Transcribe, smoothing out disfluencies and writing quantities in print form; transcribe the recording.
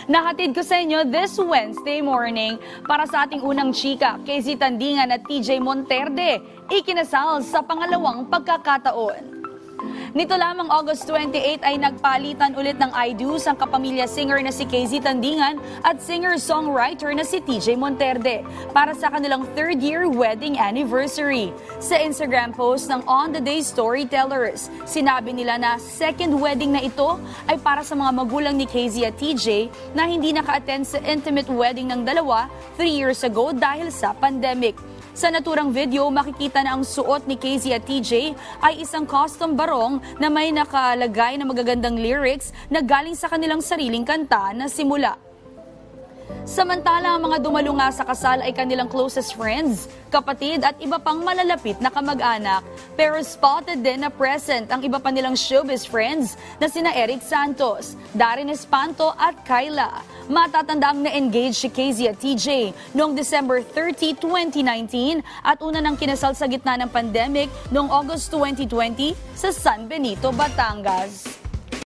Nahatid ko sa inyo this Wednesday morning para sa ating unang chika, KZ Tandingan at TJ Monterde, ikinasal sa pangalawang pagkakataon. Nito lamang August 28 ay nagpalitan ulit ng I do's ang kapamilya singer na si KZ Tandingan at singer-songwriter na si TJ Monterde para sa kanilang third-year wedding anniversary. Sa Instagram post ng On The Day Storytellers, sinabi nila na second wedding na ito ay para sa mga magulang ni KZ at TJ na hindi naka-attend sa intimate wedding ng dalawa 3 years ago dahil sa pandemic. Sa naturang video, makikita na ang suot ni KZ at TJ ay isang custom barong na may nakalagay na magagandang lyrics na galing sa kanilang sariling kanta na Simula. Samantala, ang mga dumalo nga sa kasal ay kanilang closest friends, kapatid at iba pang malalapit na kamag-anak. Pero spotted din na present ang iba pa nilang showbiz friends na sina Eric Santos, Darren Espanto at Kyla. Matatandaang na-engage si KZ at TJ noong December 30, 2019 at una nang kinasal sa gitna ng pandemic noong August 2020 sa San Benito, Batangas.